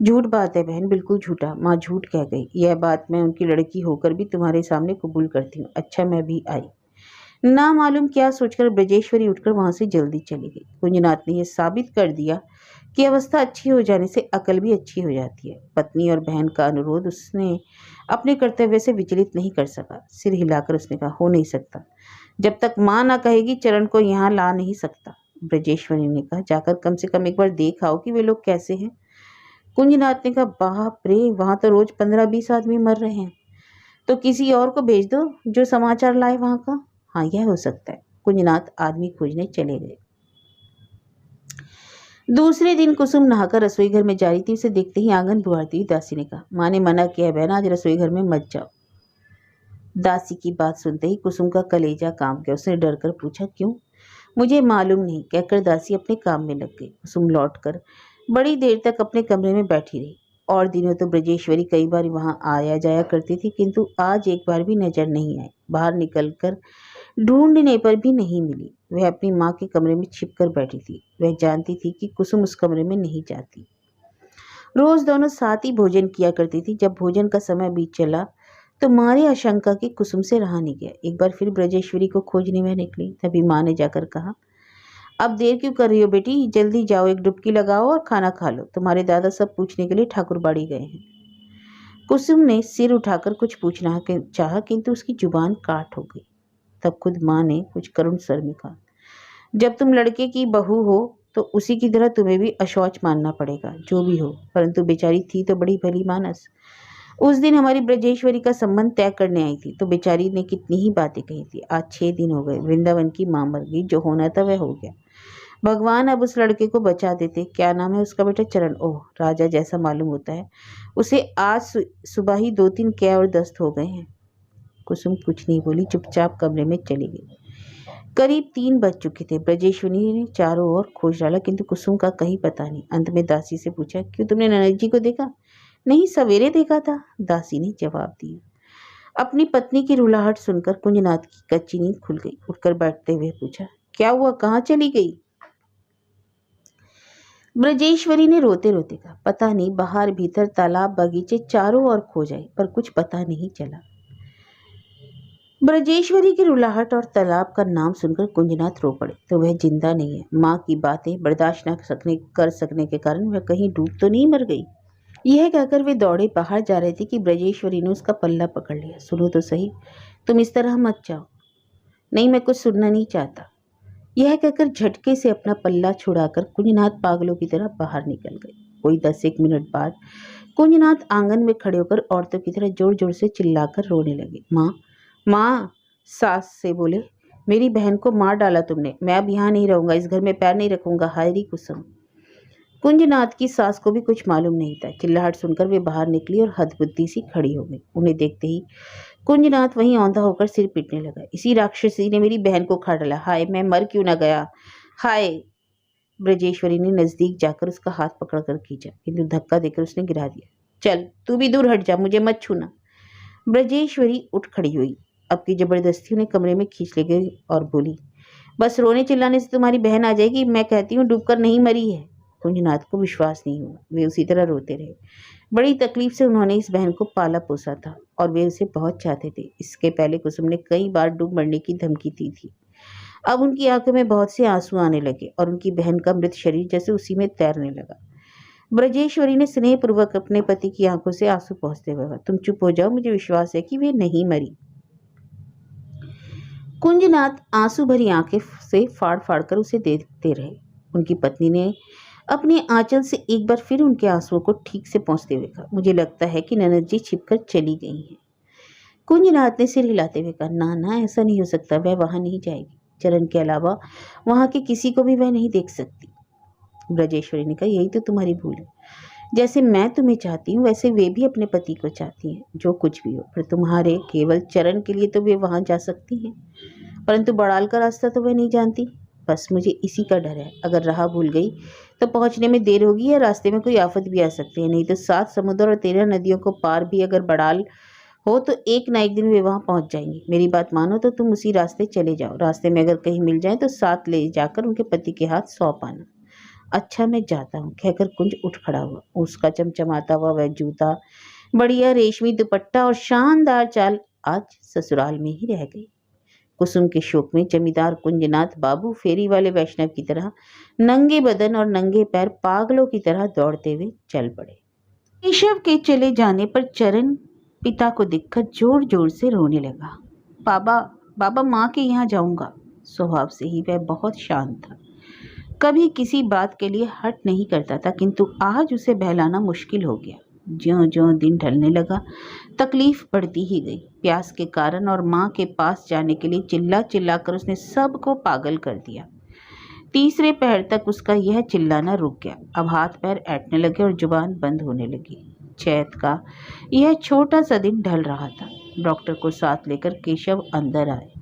S1: झूठ बात है बहन, बिल्कुल झूठा। माँ झूठ कह गई। यह बात मैं उनकी लड़की होकर भी तुम्हारे सामने कबूल करती हूँ। अच्छा, मैं भी आई। ना मालूम क्या सोचकर ब्रजेश्वरी उठकर वहां से जल्दी चली गई। कुंजनाथ ने यह साबित कर दिया कि अवस्था अच्छी हो जाने से अकल भी अच्छी हो जाती है। पत्नी और बहन का अनुरोध उसने अपने कर्तव्य से विचलित नहीं कर सका। सिर हिलाकर उसने कहा, हो नहीं सकता। जब तक माँ ना कहेगी चरण को यहाँ ला नहीं सकता। ब्रजेश्वरी ने कहा, जाकर कम से कम एक बार देख आओ कि वे लोग कैसे हैं। कुंजनाथ ने कहा, बाप रे, वहां तो रोज 15-20 आदमी मर रहे हैं। तो किसी और को भेज दो जो समाचार लाए वहां का। हाँ, यह हो सकता है। कुंजनाथ आदमी खोजने चले गए। दूसरे दिन कुसुम नहाकर रसोई घर में जा रही थी। उसे देखते ही आंगन बुहारती हुई दासी ने कहा, माँ ने मना किया है बहन, आज रसोई घर में मत जाओ। दासी की बात सुनते ही कुसुम का कलेजा काम गया। उसने डर कर पूछा, क्यों? मुझे मालूम नहीं, कहकर दासी अपने काम में लग गई। कुसुम लौटकर बड़ी देर तक अपने कमरे में बैठी रही। और दिनों तो ब्रजेश्वरी कई बार वहां आया जाया करती थी, किंतु आज एक बार भी नजर नहीं आई। बाहर निकलकर ढूंढने पर भी नहीं मिली। वह अपनी माँ के कमरे में छिपकर बैठी थी। वह जानती थी कि कुसुम उस कमरे में नहीं जाती। रोज दोनों साथ ही भोजन किया करती थी। जब भोजन का समय बीत चला तो मारी आशंका की कुसुम से रहा नहीं गया। एक बार फिर ब्रजेश्वरी को खोजने में निकली। तभी माँ ने जाकर कहा, अब देर क्यों कर रही हो बेटी, जल्दी जाओ, एक डुबकी लगाओ और खाना खा लो। तुम्हारे दादा सब पूछने के लिए ठाकुरबाड़ी गए हैं। कुसुम ने सिर उठाकर कुछ पूछना चाहा, किंतु उसकी जुबान काट हो गई। तब खुद माँ ने कुछ करुण स्वर में कहा, जब तुम लड़के की बहू हो तो उसी की तरह तुम्हें भी अशौच मानना पड़ेगा, जो भी हो। परंतु बेचारी थी तो बड़ी भली मानस। उस दिन हमारी ब्रजेश्वरी का संबंध तय करने आई थी तो बेचारी ने कितनी ही बातें कही थी। आज 6 दिन हो गए, वृंदावन की माँ मर गई, जो होना था वह हो गया। भगवान अब उस लड़के को बचा देते। क्या नाम है उसका बेटा? चरण। ओह, राजा जैसा मालूम होता है। उसे आज सुबह ही 2-3 कै और दस्त हो गए हैं। कुसुम कुछ नहीं बोली, चुपचाप कमरे में चली गई। करीब 3 बज चुके थे। ब्रजेश्वरी ने चारों ओर खोज डाला, किंतु कुसुम का कहीं पता नहीं। अंत में दासी से पूछा, क्यों, तुमने ननद जी को देखा? नहीं, सवेरे देखा था, दासी ने जवाब दिया। अपनी पत्नी की रुलाहट सुनकर कुंजनाथ की कच्ची नींद खुल गई। उठकर बैठते हुए पूछा, क्या हुआ, कहाँ चली गई? ब्रजेश्वरी ने रोते रोते कहा, पता नहीं, बाहर भीतर तालाब बगीचे चारों ओर खोज आई, पर कुछ पता नहीं चला। ब्रजेश्वरी की रुलाहट और तालाब का नाम सुनकर कुंजनाथ रो पड़े। तो वह जिंदा नहीं है। माँ की बातें बर्दाश्त न कर सकने के कारण वह कहीं डूब तो नहीं मर गई। यह कहकर वे दौड़े बाहर जा रहे थे कि ब्रजेश्वरी ने उसका पल्ला पकड़ लिया। सुनो तो सही, तुम इस तरह मत जाओ। नहीं, मैं कुछ सुनना नहीं चाहता। यह कहकर झटके से अपना पल्ला छुड़ाकर कुंजनाथ पागलों की तरह बाहर निकल गए। कोई 10-1 मिनट बाद कुंजनाथ आंगन में खड़े होकर औरतों की तरह जोर जोर से चिल्लाकर रोने लगे। माँ, माँ, सास से बोले, मेरी बहन को मार डाला तुमने। मैं अब यहाँ नहीं रहूंगा, इस घर में पैर नहीं रखूंगा। हायरी कुसुम। कुंजनाथ की सास को भी कुछ मालूम नहीं था। चिल्लाहट सुनकर वे बाहर निकली और हदबुद्दी सी खड़ी हो गई। उन्हें देखते ही कुंजनाथ वहीं औंधा होकर सिर पीटने लगा। इसी राक्षसी ने मेरी बहन को खा डाला। हाय, मैं मर क्यों ना गया, हाय। ब्रजेश्वरी ने नजदीक जाकर उसका हाथ पकड़कर खींचा, किंतु धक्का देकर उसने गिरा दिया। चल, तू भी दूर हट जा, मुझे मत छूना। ब्रजेश्वरी उठ खड़ी हुई। अब की जबरदस्ती उन्हें कमरे में खींच ले गई और बोली, बस रोने चिल्लाने से तुम्हारी बहन आ जाएगी। मैं कहती हूँ डूबकर नहीं मरी है। कुंजनाथ को विश्वास नहीं हुआ। वे उसी तरह रोते रहे। बड़ी तकलीफ से उन्होंने इस बहन को पाला पोसा था और वे उसे बहुत चाहते थे। इसके पहले कुसुम ने कई बार डूब मरने की धमकी दी थी। अब उनकी आंखों में बहुत से आंसू आने लगे और उनकी बहन का मृत शरीर जैसे उसी में तैरने लगा। ब्रजेश्वरी ने स्नेहपूर्वक अपने पति की आंखों से आंसू पोंछते हुए कहा, तुम चुप हो जाओ, मुझे विश्वास है कि वे नहीं मरी। कुंजनाथ आंसू भरी आंखें से फाड़ फाड़ कर उसे देखते रहे। उनकी पत्नी ने अपने आंचल से एक बार फिर उनके आंसुओं को ठीक से पोंछते हुए कहा, मुझे लगता है कि ननद जी छिपकर चली गई हैं। कुंजनाथ ने सिर हिलाते हुए कहा, ना ना, ऐसा नहीं हो सकता, वह वहां नहीं जाएगी। चरण के अलावा वहां के किसी को भी वह नहीं देख सकती। ब्रजेश्वरी ने कहा, यही तो तुम्हारी भूल है। जैसे मैं तुम्हें चाहती हूँ वैसे वे भी अपने पति को चाहती हैं, जो कुछ भी हो। पर तुम्हारे केवल चरण के लिए तो वे वहां जा सकती हैं, परंतु बड़ाल का रास्ता तो वह नहीं जानती। बस मुझे इसी का डर है, अगर राह भूल गई तो पहुंचने में देर होगी या रास्ते में कोई आफत भी आ सकती है। नहीं तो 7 समुद्र और 13 नदियों को पार भी अगर बड़ाल हो तो एक ना एक दिन वे वहां पहुंच जाएंगी। मेरी बात मानो तो तुम उसी रास्ते चले जाओ। रास्ते में अगर कहीं मिल जाए तो साथ ले जाकर उनके पति के हाथ सौंप आना। अच्छा, मैं जाता हूँ, कहकर कुंज उठ खड़ा हुआ। उसका चमचमाता हुआ वह जूता, बढ़िया रेशमी दुपट्टा और शानदार चाल आज ससुराल में ही रह गई। कुसुम के शोक में जमींदार कुंजनाथ बाबू फेरी वाले वैष्णव की तरह नंगे बदन और नंगे पैर पागलों की तरह दौड़ते हुए चल पड़े। केशव के चले जाने पर चरण पिता को देखकर जोर जोर से रोने लगा। बाबा, बाबा, माँ के यहाँ जाऊंगा। स्वभाव से ही वह बहुत शांत था, कभी किसी बात के लिए हट नहीं करता था, किंतु आज उसे बहलाना मुश्किल हो गया। ज्यों ज्यों दिन ढलने लगा तकलीफ बढ़ती ही गई। प्यास के कारण और माँ के पास जाने के लिए चिल्ला चिल्ला कर उसने सबको पागल कर दिया। तीसरे पहर तक उसका यह चिल्लाना रुक गया। अब हाथ पैर ऐंठने लगे और जुबान बंद होने लगी। चैत का यह छोटा सा दिन ढल रहा था। डॉक्टर को साथ लेकर केशव अंदर आए।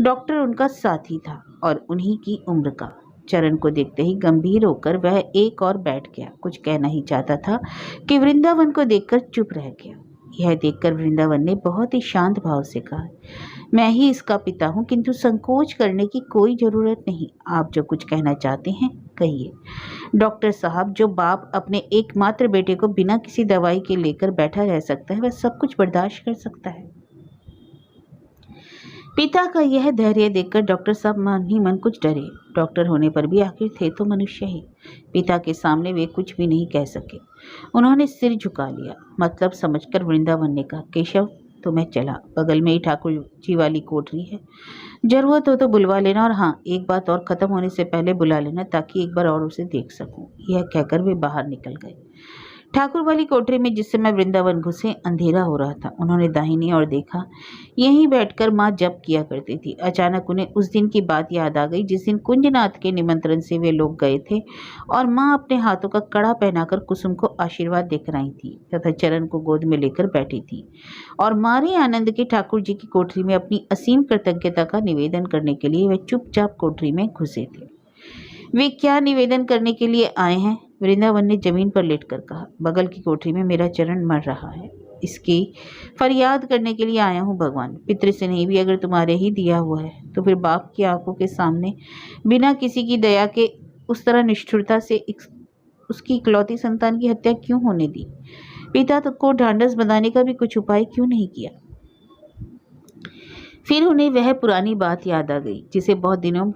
S1: डॉक्टर उनका साथी था और उन्हीं की उम्र का। चरण को देखते ही गंभीर होकर वह एक और बैठ गया। कुछ कहना ही चाहता था कि वृंदावन को देखकर चुप रह गया। यह देखकर वृंदावन ने बहुत ही शांत भाव से कहा, मैं ही इसका पिता हूँ, किंतु संकोच करने की कोई जरूरत नहीं। आप जो कुछ कहना चाहते हैं कहिए। डॉक्टर साहब, जो बाप अपने एकमात्र बेटे को बिना किसी दवाई के लेकर बैठा रह सकता है वह सब कुछ बर्दाश्त कर सकता है। पिता का यह धैर्य देखकर डॉक्टर साहब मन ही मन कुछ डरे। डॉक्टर होने पर भी आखिर थे तो मनुष्य ही। पिता के सामने वे कुछ भी नहीं कह सके। उन्होंने सिर झुका लिया। मतलब समझकर वृंदावन ने कहा, केशव, तो मैं चला। बगल में ही ठाकुर जी वाली कोठरी है, जरूरत हो तो बुलवा लेना, और हाँ, एक बात और, खत्म होने से पहले बुला लेना ताकि एक बार और उसे देख सकूं। यह कहकर वे बाहर निकल गए। ठाकुर वाली कोठरी में जिस समय वृंदावन घुसे अंधेरा हो रहा था। उन्होंने दाहिनी ओर देखा। यहीं बैठकर माँ जप किया करती थी। अचानक उन्हें उस दिन की बात याद आ गई जिस दिन कुंजनाथ के निमंत्रण से वे लोग गए थे और माँ अपने हाथों का कड़ा पहनाकर कुसुम को आशीर्वाद देकर आई थी तथा चरण को गोद में लेकर बैठी थी और मारे आनंद के ठाकुर जी की कोठरी में अपनी असीम कृतज्ञता का निवेदन करने के लिए वे चुपचाप कोठरी में घुसे थे। वे क्या निवेदन करने के लिए आए हैं? वृंदावन ने जमीन पर लेटकर कहा, बगल की कोठरी में मेरा चरण मर रहा है, इसकी फरियाद करने के लिए आया हूँ। भगवान, पितृ स्नेह भी अगर तुम्हारे ही दिया हुआ है तो फिर बाप की आंखों के सामने बिना किसी की दया के उस तरह निष्ठुरता से उसकी इकलौती संतान की हत्या क्यों होने दी? पिता को ढांढस बंधाने का भी कुछ उपाय क्यों नहीं किया? फिर उन्हें वह पुरानी बात याद आ गई जिसे बहुत दिनों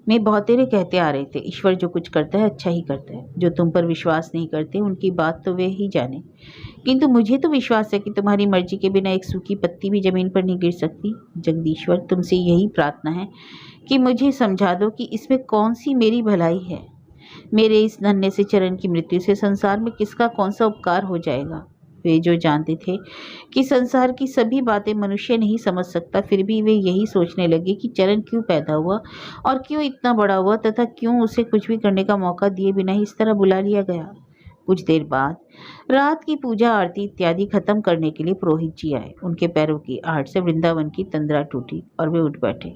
S1: में बहुतेरे कहते आ रहे थे, ईश्वर जो कुछ करता है अच्छा ही करता है। जो तुम पर विश्वास नहीं करते उनकी बात तो वे ही जाने, किंतु मुझे तो विश्वास है कि तुम्हारी मर्जी के बिना एक सूखी पत्ती भी जमीन पर नहीं गिर सकती। जगदीश्वर, तुमसे यही प्रार्थना है कि मुझे समझा दो कि इसमें कौन सी मेरी भलाई है। मेरे इस नन्हे से चरण की मृत्यु से संसार में किसका कौन सा उपकार हो जाएगा? वे जो जानते थे कि संसार की सभी बातें मनुष्य नहीं समझ सकता, फिर भी वे यही सोचने लगे कि चरण क्यों पैदा हुआ और क्यों इतना बड़ा हुआ तथा क्यों उसे कुछ भी करने का मौका दिए बिना ही इस तरह बुला लिया गया। कुछ देर बाद रात की पूजा आरती इत्यादि खत्म करने के लिए पुरोहित जी आए। उनके पैरों की आहट से वृंदावन की तंद्रा टूटी और वे उठ बैठे।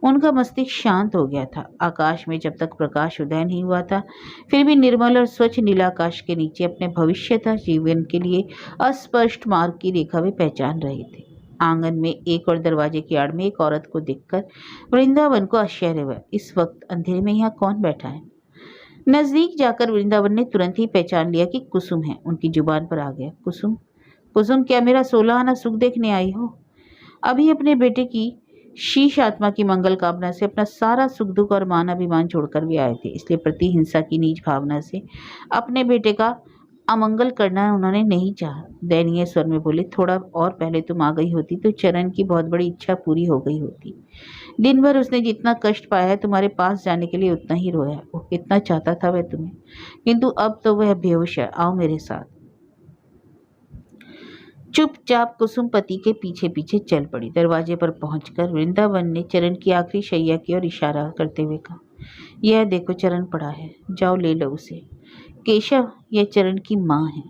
S1: उनका मस्तिष्क शांत हो गया था। आकाश में जब तक प्रकाश उदय नहीं हुआ था, फिर भी निर्मल और स्वच्छ नीलाकाश के नीचे अपने भविष्यता जीवन के लिए अस्पष्ट मार्ग की रेखा वे पहचान रहे थे। आंगन में एक और दरवाजे की आड़ में एक औरत को देखकर वृंदावन को आश्चर्य हुआ। इस वक्त अंधेरे में यहाँ कौन बैठा है? नजदीक जाकर वृंदावन ने तुरंत ही पहचान लिया कि कुसुम है। उनकी जुबान पर आ गया, कुसुम, कुसुम, क्या मेरा 16 आना सुख देखने आई हो? अभी अपने बेटे की शीश आत्मा की मंगल कामना से अपना सारा सुख दुख और मान अभिमान छोड़कर भी आए थे, इसलिए प्रतिहिंसा की नीच भावना से अपने बेटे का अमंगल करना उन्होंने नहीं चाहा। दयनीय स्वर में बोले, थोड़ा और पहले तुम आ गई होती तो चरण की बहुत बड़ी इच्छा पूरी हो गई होती। दिन भर उसने जितना कष्ट पाया है तुम्हारे पास जाने के लिए उतना ही रोया है। वो कितना चाहता था वह तुम्हें, किंतु अब तो वह बेहोश है। आओ मेरे साथ। चुपचाप कुसुम पति के पीछे पीछे चल पड़ी। दरवाजे पर पहुंचकर वृंदावन ने चरण की आखिरी शैया की ओर इशारा करते हुए कहा, यह देखो चरण पड़ा है, जाओ ले लो उसे। केशव, यह चरण की माँ है।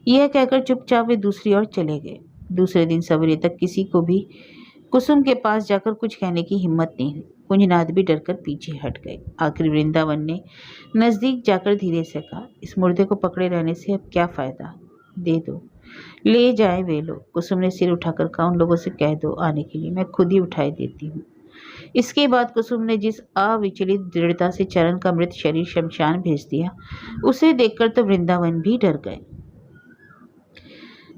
S1: यह कहकर चुपचाप वे दूसरी ओर चले गए। दूसरे दिन सवेरे तक किसी को भी कुसुम के पास जाकर कुछ कहने की हिम्मत नहीं हुई। कुंजनाथ भी डरकर पीछे हट गए। आखिर वृंदावन ने नजदीक जाकर धीरे से कहा, इस मुर्दे को पकड़े रहने से अब क्या फायदा, दे दो, ले जाए वे लोग। कुसुम ने सिर उठाकर कहा, उन लोगों से कह दो आने के लिए, मैं खुद ही उठाई देती हूँ। इसके बाद कुसुम ने जिस अविचलित दृढ़ता से चरण का मृत शरीर शमशान भेज दिया, उसे देखकर तो वृंदावन भी डर गए।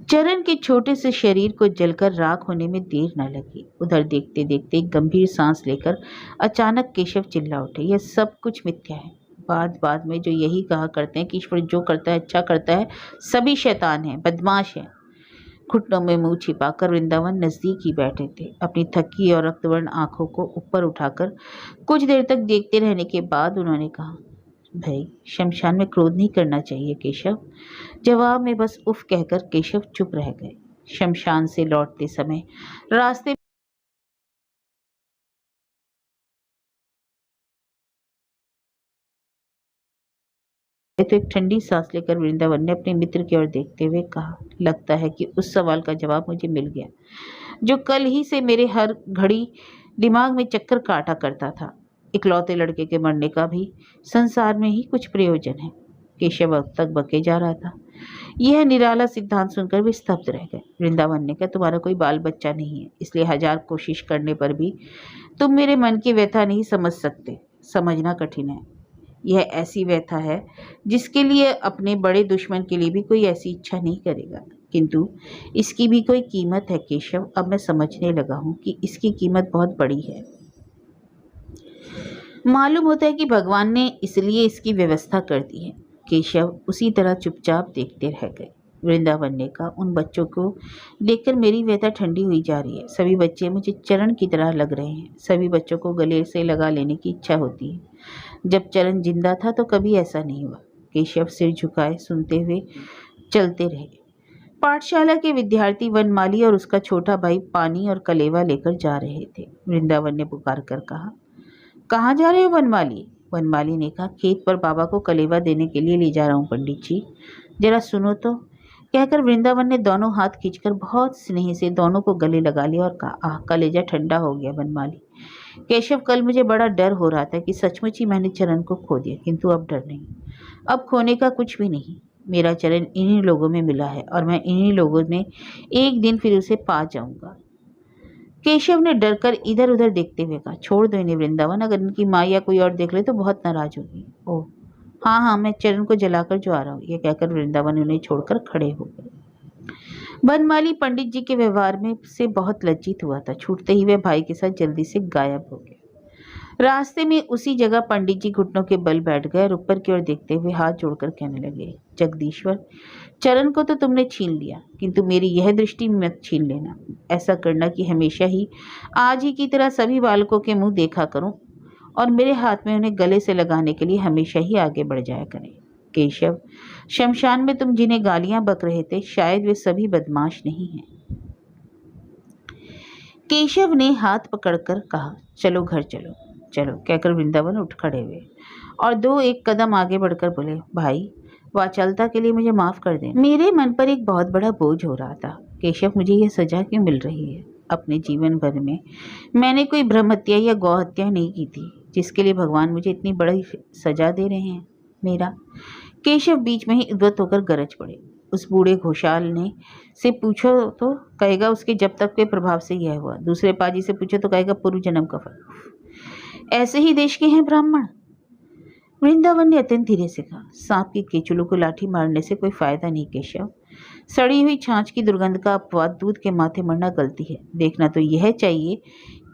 S1: चरण के छोटे से शरीर को जलकर राख होने में देर न लगी। उधर देखते देखते एक गंभीर सांस लेकर अचानक केशव चिल्ला उठे, यह सब कुछ मिथ्या है। बाद बाद में जो यही कहा करते हैं कि ईश्वर जो करता है अच्छा करता है, सभी शैतान है, बदमाश है। घुटनों में मुंह छिपाकर वृंदावन नजदीक ही बैठे थे। अपनी थकी और रक्तवर्ण आंखों को ऊपर उठाकर कुछ देर तक देखते रहने के बाद उन्होंने कहा, भाई शमशान में क्रोध नहीं करना चाहिए केशव। जवाब में बस उफ कहकर केशव चुप रह गए। शमशान से लौटते समय रास्ते तो एक ठंडी सांस लेकर वृंदावन ने अपने मित्र की ओर देखते हुए कहा, लगता है कि उस सवाल का जवाब मुझे मिल गया जो कल ही से मेरे हर घड़ी दिमाग में चक्कर काटा करता था। इकलौते लड़के के मरने का भी संसार में ही कुछ प्रयोजन है। केशव अब तक बके जा रहा था। यह निराला सिद्धांत सुनकर वे स्तब्ध रह गए। वृंदावन ने कहा, तुम्हारा कोई बाल बच्चा नहीं है, इसलिए 1000 कोशिश करने पर भी तुम मेरे मन की व्यथा नहीं समझ सकते। समझना कठिन है। यह ऐसी व्यथा है जिसके लिए अपने बड़े दुश्मन के लिए भी कोई ऐसी इच्छा नहीं करेगा, किंतु इसकी भी कोई कीमत है केशव। अब मैं समझने लगा हूँ कि इसकी कीमत बहुत बड़ी है। मालूम होता है कि भगवान ने इसलिए इसकी व्यवस्था कर दी है। केशव उसी तरह चुपचाप देखते रह गए। वृंदावन ने कहा, उन बच्चों को देखकर मेरी व्यथा ठंडी हुई जा रही है। सभी बच्चे मुझे चरण की तरह लग रहे हैं। सभी बच्चों को गले से लगा लेने की इच्छा होती है। जब चरण जिंदा था तो कभी ऐसा नहीं हुआ। केशव सिर झुकाए सुनते हुए चलते रहे। पाठशाला के विद्यार्थी वनमाली और उसका छोटा भाई पानी और कलेवा लेकर जा रहे थे। वृंदावन ने पुकार कर कहा, कहाँ जा रहे हो वनमाली? वनमाली ने कहा, खेत पर बाबा को कलेवा देने के लिए ले जा रहा हूँ पंडित जी, जरा सुनो तो। कहकर वृंदावन ने दोनों हाथ खींचकर बहुत स्नेह से दोनों को गले लगा लिया और कहा, आह कलेजा ठंडा हो गया वनमाली। केशव, कल मुझे बड़ा डर हो रहा था कि सचमुच ही मैंने चरण को खो दिया, किंतु अब डर नहीं। अब खोने का कुछ भी नहीं। मेरा चरण इन्हीं लोगों में मिला है और मैं इन्हीं लोगों में एक दिन फिर उसे पा जाऊंगा। केशव ने डरकर इधर उधर देखते हुए कहा, छोड़ दो इन्हें वृंदावन, अगर इनकी माँ या कोई और देख ले तो बहुत नाराज होगी। ओह हाँ हाँ, मैं चरण को जलाकर जो आ रहा हूँ। यह कहकर वृंदावन उन्हें छोड़कर खड़े हो गए। बनमाली पंडित जी के व्यवहार में से बहुत लज्जित हुआ था। छूटते ही वह भाई के साथ जल्दी से गायब हो गया। रास्ते में उसी जगह पंडित जी घुटनों के बल बैठ गए और ऊपर की ओर देखते हुए हाथ जोड़कर कहने लगे, जगदीश्वर, चरण को तो तुमने छीन लिया, किंतु मेरी यह दृष्टि मत छीन लेना। ऐसा करना कि हमेशा ही आज ही की तरह सभी बालकों के मुंह देखा करूं और मेरे हाथ में उन्हें गले से लगाने के लिए हमेशा ही आगे बढ़ जाया करें। केशव, शमशान में तुम जिन्हें गालियां बक रहे थे, शायद वे सभी बदमाश नहीं हैं। केशव ने हाथ पकड़कर कहा, चलो घर चलो। चलो कहकर वृंदावन उठ खड़े हुए और 2-1 कदम आगे बढ़कर बोले, भाई वाचालता के लिए मुझे माफ कर दें। मेरे मन पर एक बहुत बड़ा बोझ हो रहा था। केशव, मुझे यह सजा क्यों मिल रही है? अपने जीवन भर में मैंने कोई ब्रह्म हत्या या गौ हत्या नहीं की थी, जिसके लिए भगवान मुझे इतनी बड़ी सजा दे रहे हैं। मेरा केशव बीच में ही उद्वत होकर गरज पड़े। उस बूढ़े घोषाल ने से पूछो तो कहेगा उसके जब तक के प्रभाव से यह हुआ। दूसरे पाजी से पूछो तो कहेगा पूर्व जन्म का फल। ऐसे ही देश के हैं ब्राह्मण। वृंदावन ने अत्यंत धीरे से कहा, सांप की केचुलों को लाठी मारने से कोई फायदा नहीं केशव। सड़ी हुई छाछ की दुर्गंध का अपवाद दूध के माथे मरना गलती है। देखना तो यह चाहिए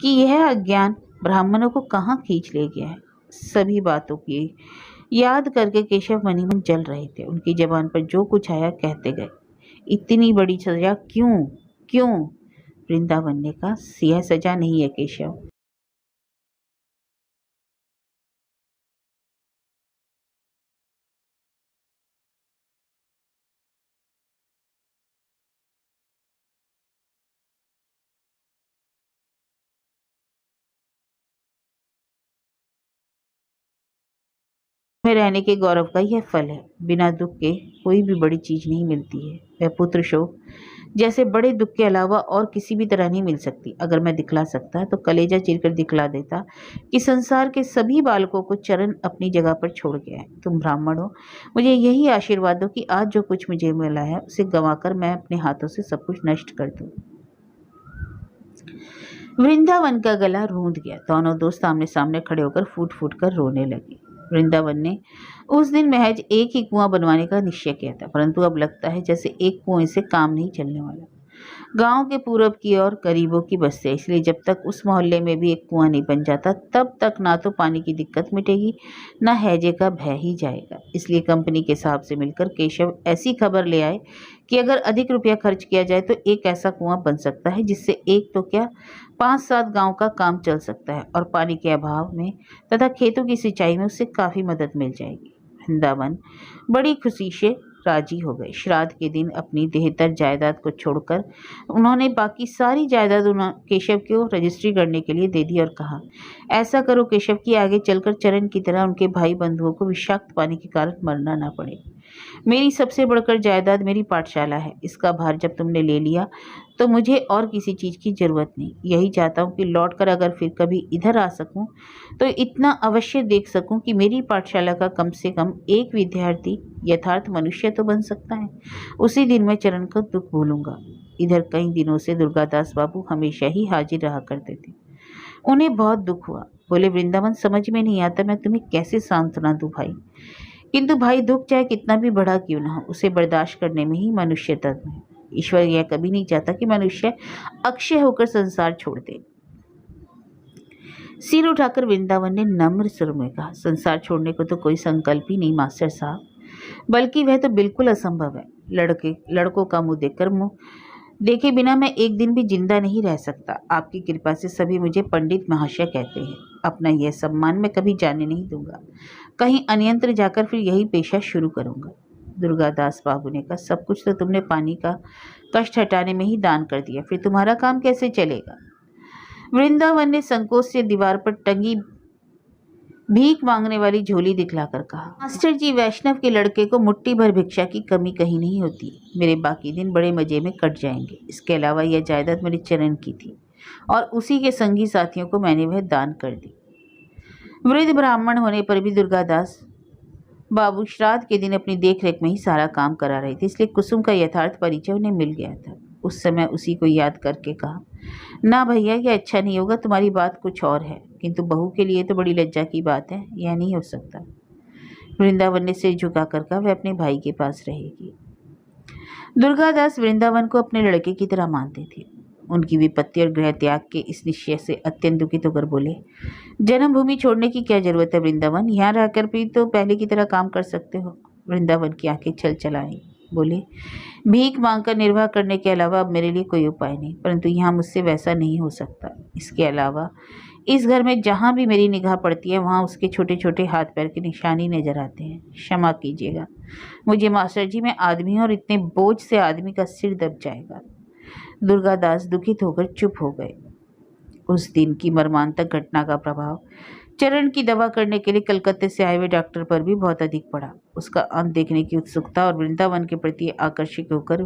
S1: कि यह अज्ञान ब्राह्मणों को कहाँ खींच ले गया है। सभी बातों की याद करके केशव मनी मन जल रहे थे। उनकी जबान पर जो कुछ आया कहते गए। इतनी बड़ी सजा क्यों? क्यों? वृंदावन ने कहा, यह सजा नहीं है केशव। में रहने के गौरव का यह फल है। बिना दुख के कोई भी बड़ी चीज नहीं मिलती है। वह पुत्र शोक जैसे बड़े दुख के अलावा और किसी भी तरह नहीं मिल सकती। अगर मैं दिखला सकता तो कलेजा चीरकर दिखला देता कि संसार के सभी बालकों को चरण अपनी जगह पर छोड़ गया है। तुम ब्राह्मण हो, मुझे यही आशीर्वाद दो कि आज जो कुछ मुझे मिला है उसे गंवाकर मैं अपने हाथों से सब कुछ नष्ट कर दूं। वृंदावन का गला रूंध गया। दोनों दोस्त आमने सामने खड़े होकर फूट फूट कर रोने लगे। वृंदावन ने उस दिन महज एक ही कुआं बनवाने का निश्चय किया था, परंतु अब लगता है जैसे एक कुएं से काम नहीं चलने वाला। गांव के पूरब की ओर गरीबों की बस्ती है, इसलिए जब तक उस मोहल्ले में भी एक कुआं नहीं बन जाता तब तक ना तो पानी की दिक्कत मिटेगी, ना हैजे का भय ही जाएगा। इसलिए कंपनी के साहब से मिलकर केशव ऐसी खबर ले आए कि अगर अधिक रुपया खर्च किया जाए तो एक ऐसा कुआं बन सकता है जिससे एक तो क्या 5-7 गांव का काम चल सकता है और पानी के अभाव में तथा खेतों की सिंचाई में उससे काफ़ी मदद मिल जाएगी। वृंदावन बड़ी खुशी से राजी हो गए। श्राद्ध के दिन अपनी देहतर जायदाद को छोड़कर उन्होंने बाकी सारी जायदाद केशव को रजिस्ट्री करने के लिए दे दी और कहा, ऐसा करो केशव कि आगे चलकर चरण की तरह उनके भाई बंधुओं को विषाक्त पानी के कारण मरना ना पड़े। मेरी सबसे बढ़कर जायदाद मेरी पाठशाला है। इसका भार जब तुमने ले लिया तो मुझे और किसी चीज़ की ज़रूरत नहीं। यही चाहता हूँ कि लौटकर अगर फिर कभी इधर आ सकूँ तो इतना अवश्य देख सकूँ कि मेरी पाठशाला का कम से कम एक विद्यार्थी यथार्थ मनुष्य तो बन सकता है। उसी दिन मैं चरण का दुख भूलूंगा। इधर कई दिनों से दुर्गादास बाबू हमेशा ही हाजिर रहा करते थे। उन्हें बहुत दुख हुआ। बोले, वृंदावन, समझ में नहीं आता मैं तुम्हें कैसे सांत्वना दूं भाई। किंतु भाई, दुख चाहे कितना भी बड़ा क्यों ना हो, उसे बर्दाश्त करने में ही मनुष्य तत्व है। ईश्वर यह कभी नहीं चाहता कि मनुष्य अक्षय होकर संसार छोड़ दे। सिर उठाकर वृंदावन ने नम्र स्वर में कहा, संसार छोड़ने को तो कोई संकल्प ही नहीं मास्टर साहब, बल्कि वह तो बिल्कुल असंभव है। लड़कों का मुंह देखकर मुंह देखे बिना मैं एक दिन भी जिंदा नहीं रह सकता। आपकी कृपा से सभी मुझे पंडित महाशय कहते हैं। अपना यह सम्मान मैं कभी जाने नहीं दूंगा। कहीं अन्यंत्र जाकर फिर यही पेशा शुरू करूंगा। दुर्गादास बाबू ने कहा, सब कुछ तो तुमने पानी का कष्ट हटाने में ही दान कर दिया, फिर तुम्हारा काम कैसे चलेगा? वृंदावन ने संकोच से दीवार पर टंगी भीख मांगने वाली झोली दिखलाकर कहा, मास्टर जी, वैष्णव के लड़के को मुट्ठी भर भिक्षा की कमी कहीं नहीं होती। मेरे बाकी दिन बड़े मजे में कट जाएंगे। इसके अलावा यह जायदाद मेरे चरण की थी और उसी के संगी साथियों को मैंने वह दान कर दी। वृद्ध ब्राह्मण होने पर भी दुर्गादास बाबू श्राद्ध के दिन अपनी देखरेख में ही सारा काम करा रहे थे, इसलिए कुसुम का यथार्थ परिचय उन्हें मिल गया था। उस समय उसी को याद करके कहा, ना भैया, यह अच्छा नहीं होगा। तुम्हारी बात कुछ और है, किंतु बहू के लिए तो बड़ी लज्जा की बात है। यह नहीं हो सकता। वृंदावन ने सिर झुकाकर कहा, वह अपने भाई के पास रहेगी। दुर्गादास वृंदावन को अपने लड़के की तरह मानते थे। उनकी विपत्ति और गृह त्याग के इस निश्चय से अत्यंत दुखित होकर बोले, जन्मभूमि छोड़ने की क्या जरूरत है वृंदावन, यहाँ रहकर भी तो पहले की तरह काम कर सकते हो। वृंदावन की आंखें छल छलाईं। बोले, भीख मांगकर निर्वाह करने के अलावा अब मेरे लिए कोई उपाय नहीं, परंतु यहाँ मुझसे वैसा नहीं हो सकता। इसके अलावा इस घर में जहाँ भी मेरी निगाह पड़ती है वहाँ उसके छोटे छोटे हाथ पैर के निशान ही नजर आते हैं। क्षमा कीजिएगा मुझे मास्टर जी, मैं आदमी हूँ और इतने बोझ से आदमी का सिर दब जाएगा। दुर्गादास दुखित होकर चुप हो गए। उस दिन की मर्मांतक घटना का प्रभाव चरण की दवा करने के लिए कलकत्ते से आए हुए डॉक्टर पर भी बहुत अधिक पड़ा। उसका अंत देखने की उत्सुकता और वृंदावन के प्रति आकर्षित होकर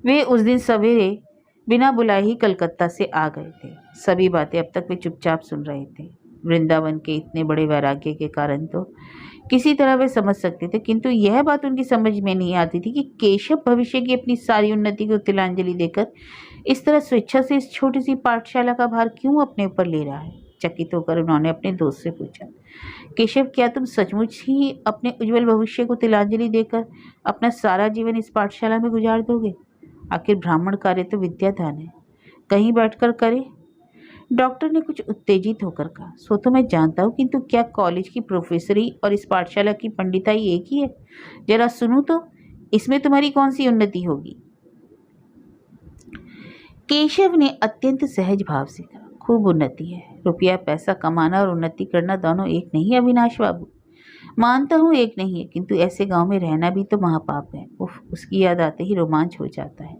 S1: वे उस दिन सवेरे बिना बुलाए ही कलकत्ता से आ गए थे। सभी बातें अब तक वे चुपचाप सुन रहे थे। वृंदावन के इतने बड़े वैराग्य के कारण तो किसी तरह वे समझ सकते थे, किंतु यह बात उनकी समझ में नहीं आती थी कि केशव भविष्य की अपनी सारी उन्नति को तिलांजलि देकर इस तरह स्वेच्छा से इस छोटी सी पाठशाला का भार क्यों अपने ऊपर ले रहा है। चकित होकर उन्होंने अपने दोस्त से पूछा, केशव, क्या तुम सचमुच ही अपने उज्जवल भविष्य को तिलांजलि देकर अपना सारा जीवन इस पाठशाला में गुजार दोगे? आखिर ब्राह्मण कार्य तो विद्यादान है, कहीं बैठकर करे। डॉक्टर ने कुछ उत्तेजित होकर कहा। सो तो मैं जानता हूँ, किंतु क्या कॉलेज की प्रोफेसरी और इस पाठशाला की पंडिताई एक ही है? जरा सुनूं तो, इसमें तुम्हारी कौन सी उन्नति होगी? केशव ने अत्यंत सहज भाव से कहा, खूब उन्नति है। रुपया पैसा कमाना और उन्नति करना दोनों एक नहीं है अविनाश बाबू। मानता हूँ एक नहीं है, किंतु ऐसे गांव में रहना भी तो महापाप है। उफ, उसकी याद आते ही रोमांच हो जाता है।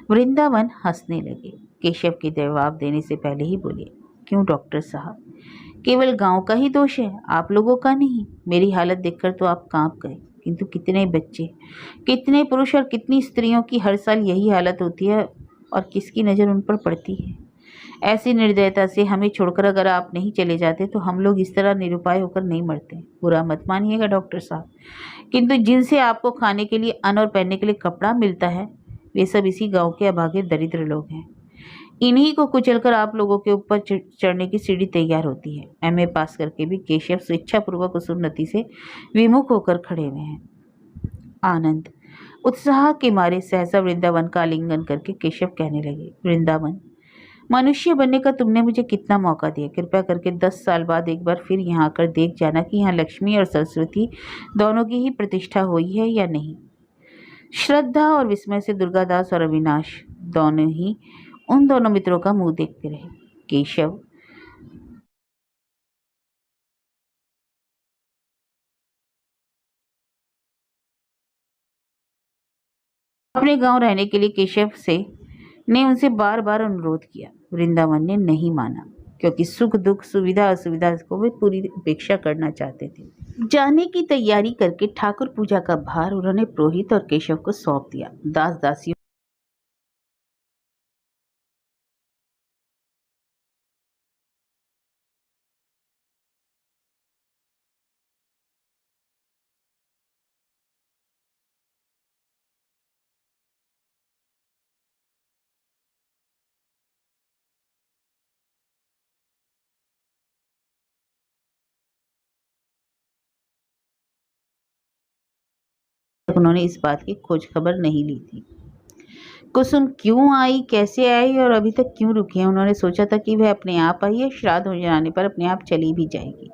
S1: वृंदावन हंसने लगे। केशव के जवाब देने से पहले ही बोले, क्यों डॉक्टर साहब, केवल गांव का ही दोष है, आप लोगों का नहीं? मेरी हालत देखकर तो आप कांप गए, किंतु कितने बच्चे, कितने पुरुष और कितनी स्त्रियों की हर साल यही हालत होती है, और किसकी नज़र उन पर पड़ती है? ऐसी निर्दयता से हमें छोड़कर अगर आप नहीं चले जाते तो हम लोग इस तरह निरुपाय होकर नहीं मरते। बुरा मत मानिएगा डॉक्टर साहब, किंतु जिनसे आपको खाने के लिए अन्न और पहनने के लिए कपड़ा मिलता है, वे सब इसी गांव के अभागे दरिद्र लोग हैं। इन्हीं को कुचलकर आप लोगों के ऊपर चढ़ने की सीढ़ी तैयार होती है। एमए पास करके भी केशव स्वेच्छापूर्वक उस उन्नति से विमुख होकर खड़े हुए हैं। आनंद उत्साह के मारे सहसा वृंदावन का आलिंगन करके केशव कहने लगे, वृंदावन, मनुष्य बनने का तुमने मुझे कितना मौका दिया। कृपया करके 10 साल बाद एक बार फिर यहाँ आकर देख जाना कि यहाँ लक्ष्मी और सरस्वती दोनों की ही प्रतिष्ठा हुई है या नहीं। श्रद्धा और विस्मय से दुर्गादास और अविनाश दोनों ही उन दोनों मित्रों का मुंह देखते रहे। केशव अपने गांव रहने के लिए केशव से ने उनसे बार बार अनुरोध किया। वृंदावन ने नहीं माना, क्योंकि सुख दुख सुविधा असुविधा को वे पूरी उपेक्षा करना चाहते थे। जाने की तैयारी करके ठाकुर पूजा का भार उन्होंने पुरोहित और केशव को सौंप दिया। दास दासियों उन्होंने इस बात की खोज खबर नहीं ली थी। कुसुम क्यों आई, कैसे आई और अभी तक क्यों रुकी है, उन्होंने सोचा था कि वह अपने आप आई है, श्राद्ध हो जाने पर अपने आप चली भी जाएगी।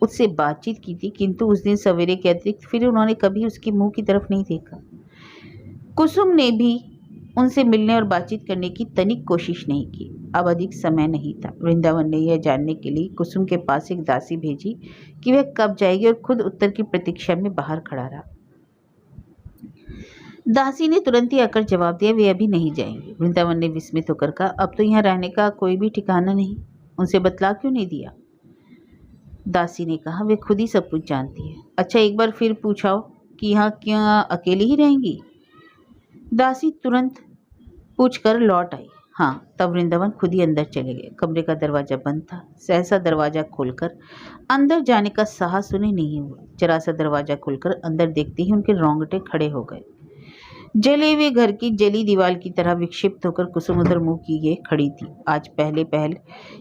S1: उससे बातचीत की थी, किंतु उस दिन सवेरे के अतिरिक्त फिर उन्होंने कभी उसके मुंह की तरफ नहीं देखा। कुसुम ने भी उनसे मिलने और बातचीत करने की तनिक कोशिश नहीं की। अब अधिक समय नहीं था। वृंदावन ने यह जानने के लिए कुसुम के पास एक दासी भेजी कि वह कब जाएगी, और खुद उत्तर की प्रतीक्षा में बाहर खड़ा रहा। दासी ने तुरंत ही आकर जवाब दिया, वे अभी नहीं जाएंगे। वृंदावन ने विस्मित होकर कहा, अब तो यहाँ रहने का कोई भी ठिकाना नहीं, उनसे बतला क्यों नहीं दिया? दासी ने कहा, वे खुद ही सब कुछ जानती है। अच्छा, एक बार फिर पूछाओ कि यहाँ क्या अकेली ही रहेंगी? दासी तुरंत पूछकर लौट आई। हाँ, तब वृंदावन खुद ही अंदर चले गए। कमरे का दरवाजा बंद था। सहसा दरवाजा खोलकर अंदर जाने का साहस उन्हें नहीं हुआ। जरा सा दरवाजा खोलकर अंदर देखते ही उनके रोंगटे खड़े हो गए। जले हुए घर की जली दीवार की तरह विक्षिप्त होकर कुसुम उधर मुंह किए खड़ी थी। आज पहले पहल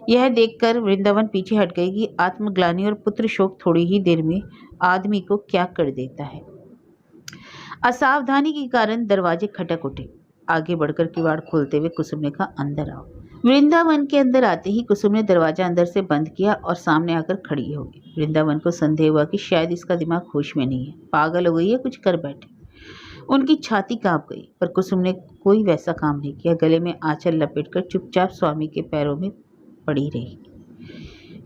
S1: यह देखकर वृंदावन पीछे हट गई कि आत्मग्लानि और पुत्र शोक थोड़ी ही देर में आदमी को क्या कर देता है। असावधानी के कारण दरवाजे खटक उठे। आगे बढ़कर किवाड़ खोलते हुए कुसुम ने कहा, अंदर आओ। वृंदावन के अंदर आते ही कुसुम ने दरवाजा अंदर से बंद किया और सामने आकर खड़ी हो गई। वृंदावन को संदेह हुआ कि शायद इसका दिमाग होश में नहीं है, पागल हो गई है, कुछ कर बैठे। उनकी छाती कांप गई, पर कुसुम ने कोई वैसा काम नहीं किया। गले में आंचल लपेटकर चुपचाप स्वामी के पैरों में पड़ी रही।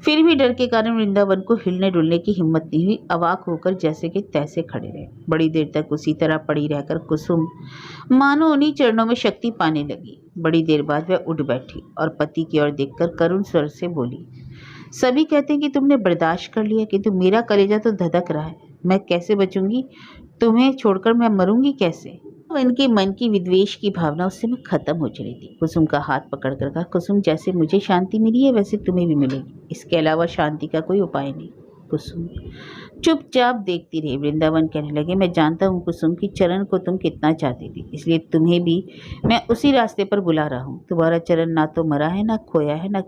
S1: फिर भी डर के कारण वृंदावन को हिलने डुलने की हिम्मत नहीं हुई। अवाक होकर जैसे कि तैसे खड़े रहे। बड़ी देर तक उसी तरह पड़ी रहकर कुसुम मानो उन्हीं चरणों में शक्ति पाने लगी। बड़ी देर बाद वह उठ बैठी और पति की ओर देखकर करुण स्वर से बोली, सभी कहते हैं कि तुमने बर्दाश्त कर लिया, किंतु मेरा कलेजा तो धधक रहा है। मैं कैसे बचूंगी? तुम्हें छोड़कर मैं मरूंगी कैसे? उनके मन की विद्वेष की भावना उससे में खत्म हो चली थी। कुसुम का हाथ पकड़कर कहा, कुसुम, जैसे मुझे शांति मिली है वैसे तुम्हें भी मिलेगी। इसके अलावा शांति का कोई उपाय नहीं। कुसुम चुपचाप देखती रही। वृंदावन कहने लगे, मैं जानता हूँ कुसुम की चरण को तुम कितना चाहती थी, इसलिए तुम्हें भी मैं उसी रास्ते पर बुला रहा हूँ। तुम्हारा चरण ना तो मरा है, ना खोया है, ना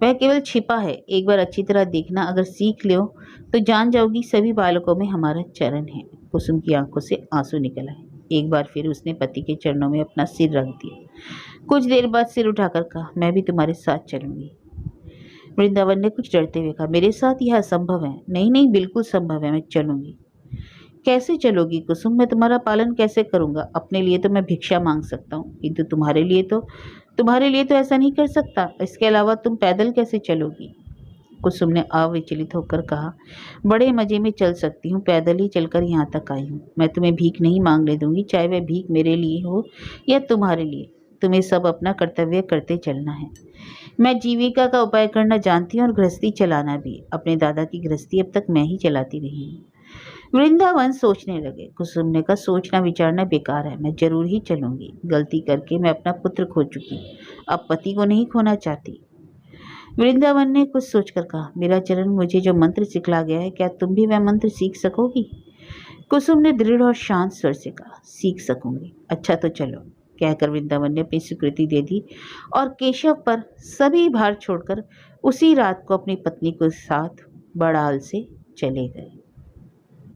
S1: वह केवल छिपा है। एक बार अच्छी तरह देखना, अगर सीख लो तो जान जाओगी सभी बालकों में हमारा चरण है। कुसुम की आंखों से आंसू निकल आए। एक बार फिर उसने पति के चरणों में अपना सिर रख दिया। कुछ देर बाद सिर उठाकर कहा, मैं भी तुम्हारे साथ चलूंगी। वृंदावन ने कुछ डरते हुए कहा, मेरे साथ यह असंभव है। नहीं नहीं, बिल्कुल संभव है, मैं चलूंगी। कैसे चलोगी कुसुम? मैं तुम्हारा पालन कैसे करूंगा? अपने लिए तो मैं भिक्षा मांग सकता हूँ, किंतु तुम्हारे लिए तो ऐसा नहीं कर सकता। इसके अलावा तुम पैदल कैसे चलोगी? कुसुम ने अविचलित होकर कहा, बड़े मजे में चल सकती हूँ, पैदल ही चलकर यहाँ तक आई हूँ। मैं तुम्हें भीख नहीं मांगने दूंगी, चाहे वह भीख मेरे लिए हो या तुम्हारे लिए। तुम्हें सब अपना कर्तव्य करते चलना है। मैं जीविका का उपाय करना जानती हूँ और गृहस्थी चलाना भी। अपने दादा की गृहस्थी अब तक मैं ही चलाती रही हूँ। वृंदावन सोचने लगे। कुसुम ने कहा, सोचना विचारना बेकार है, मैं जरूर ही चलूंगी। गलती करके मैं अपना पुत्र खो चुकी, अब पति को नहीं खोना चाहती। वृंदावन ने कुछ सोचकर कहा, मेरा चरण मुझे जो मंत्र सिखला गया है, क्या तुम भी वह मंत्र सीख सकोगी? कुसुम ने दृढ़ और शांत स्वर से कहा, सीख सकूंगी। अच्छा तो चलो, कहकर वृंदावन ने अपनी स्वीकृति दे दी और केशव पर सभी भार छोड़कर उसी रात को अपनी पत्नी के साथ बड़ाल से चले गए।